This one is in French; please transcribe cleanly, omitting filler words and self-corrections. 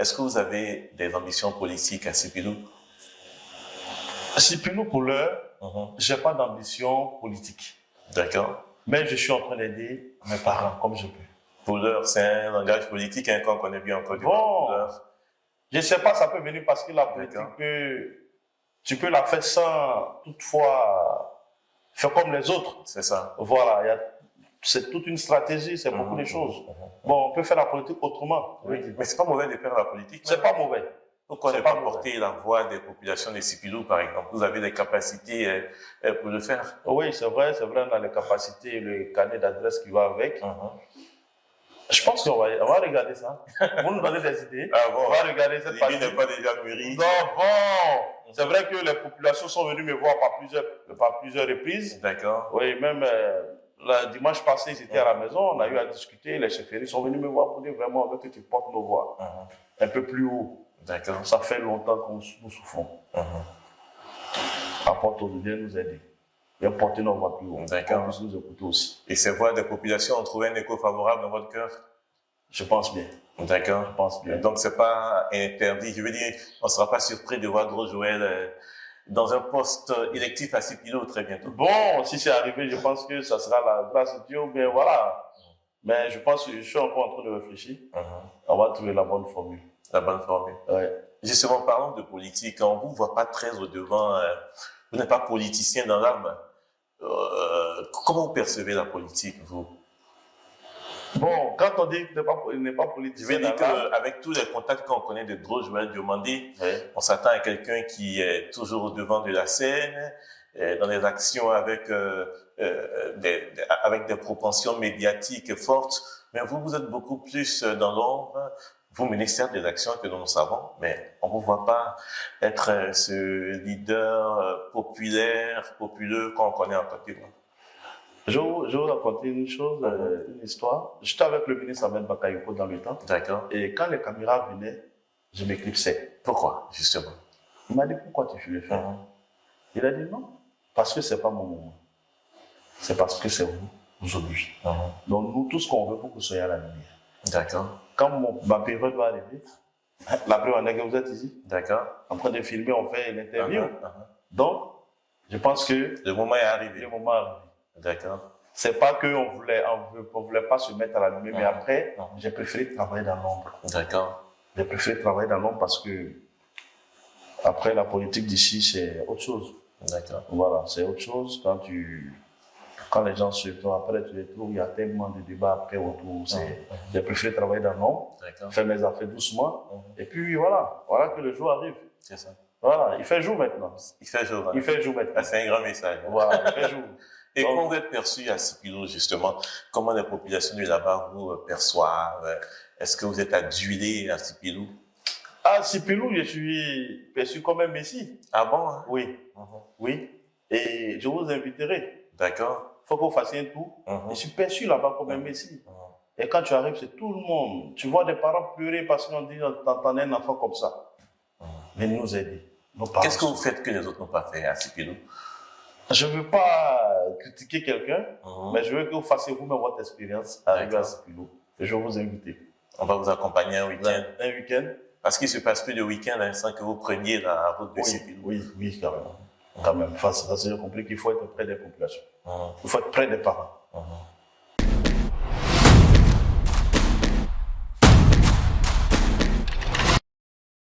est-ce que vous avez des ambitions politiques à Sipilou? À Sipilou, pour l'heure, je n'ai pas d'ambition politique. D'accord. Mais je suis en train d'aider mes parents comme je peux. Pour l'heure, c'est un langage politique qu'on connaît bien encore. Bon, je ne sais pas, ça peut venir parce que la politique tu peux la faire sans toutefois faire comme les autres. C'est ça. Voilà, c'est toute une stratégie, c'est beaucoup de choses. Bon, on peut faire la politique autrement. Oui, mais c'est pas mauvais de faire la politique. C'est pas mauvais. Pourquoi ne pas porter la voix des populations de Sipilou, par exemple? Vous avez des capacités pour le faire. Oui, c'est vrai, on a les capacités, le carnet d'adresse qui va avec. Je pense qu'on va regarder ça. Vous nous donnez des idées. Ah bon, on va regarder cette partie. n'est pas déjà mûri. Non, bon. C'est vrai que les populations sont venues me voir par plusieurs reprises. D'accord. Oui, même le dimanche passé, ils étaient à la maison, on a eu à discuter. Les chefferies sont venus me voir pour dire vraiment que tu portes nos voix un peu plus haut. D'accord. Ça fait longtemps que nous souffrons. Apporte de bien nous aider. Et porter nos voix plus haut. D'accord. Pour nous écouter aussi. Et ces voix des populations ont trouvé un écho favorable dans votre cœur? Je pense bien. D'accord. Je pense bien. Donc, c'est pas interdit. Je veux dire, on ne sera pas surpris de voir Gros Joël dans un poste électif à Sipilou très bientôt. Bon, si c'est arrivé, je pense que ça sera la grâce de Dieu, mais voilà. Mais je pense que je suis encore en train de réfléchir. On va trouver la bonne formule. La bonne formule. Oui. Justement, parlons de politique. On ne vous voit pas très au devant. Vous n'êtes pas politicien dans l'âme. Comment vous percevez la politique, vous? Bon, quand on dit qu'il n'est pas politicien, je veux dire qu'avec tous les contacts qu'on connaît de Gros Joël Diomandé, on s'attend à quelqu'un qui est toujours au devant de la scène, dans les actions avec des propensions médiatiques fortes. Mais vous êtes beaucoup plus dans l'ombre. Vous menez certes des actions que nous savons, mais on ne vous voit pas être ce leader populeux qu'on connaît en Côte d'Ivoire. Je vais vous raconter une chose, une histoire. J'étais avec le ministre Ahmed Bakayoko dans le temps. D'accord. Et quand les caméras venaient, je m'éclipsais. Pourquoi, justement? Il m'a dit, pourquoi tu fais le faire? Il a dit non, parce que c'est pas mon moment. C'est parce que c'est vous, aujourd'hui. Donc nous, tout ce qu'on veut, pour que vous soyez à la lumière. D'accord. Quand ma période va arriver, la preuve en est que vous êtes ici. D'accord. En train de filmer, on fait l'interview. Donc, je pense que le moment est arrivé. Le moment est arrivé. D'accord. C'est pas qu'on voulait pas se mettre à la lumière, mais après, j'ai préféré travailler dans l'ombre. D'accord. J'ai préféré travailler dans l'ombre parce que après la politique d'ici, c'est autre chose. D'accord. Voilà, c'est autre chose quand les gens se trouvent après, tu les trouves, il y a tellement de débats après autour. J'ai préféré travailler dans l'ombre, faire mes affaires doucement, et puis voilà que le jour arrive. C'est ça. Voilà, il fait jour maintenant. Il fait jour. Il fait jour maintenant. C'est un grand message. Voilà, il fait jour. Et comment vous êtes perçu à Sipilou, justement? Comment les populations de là-bas vous perçoivent? Est-ce que vous êtes adulé à Sipilou? À Sipilou, je suis perçu comme un messie. Ah bon? Hein? Oui. Oui. Et je vous inviterai. D'accord. Il faut que vous fassiez un tour. Je suis perçu là-bas comme un messie. Et quand tu arrives, c'est tout le monde. Tu vois des parents pleurer parce qu'on dit t'entendais un enfant comme ça. Mais nous aider. Qu'est-ce que vous faites que les autres n'ont pas fait à Sipilou? Je ne veux pas critiquer quelqu'un, mais je veux que vous fassiez vous-même votre expérience arriver à Sipilou. Et je vais vous inviter. On va vous accompagner un week-end. Un week-end. Parce qu'il se passe plus de week-end sans que vous preniez la route de Sipilou. Oui, quand même. Quand même. Parce que j'ai compris qu'il faut être près des populations. Il faut être près des parents.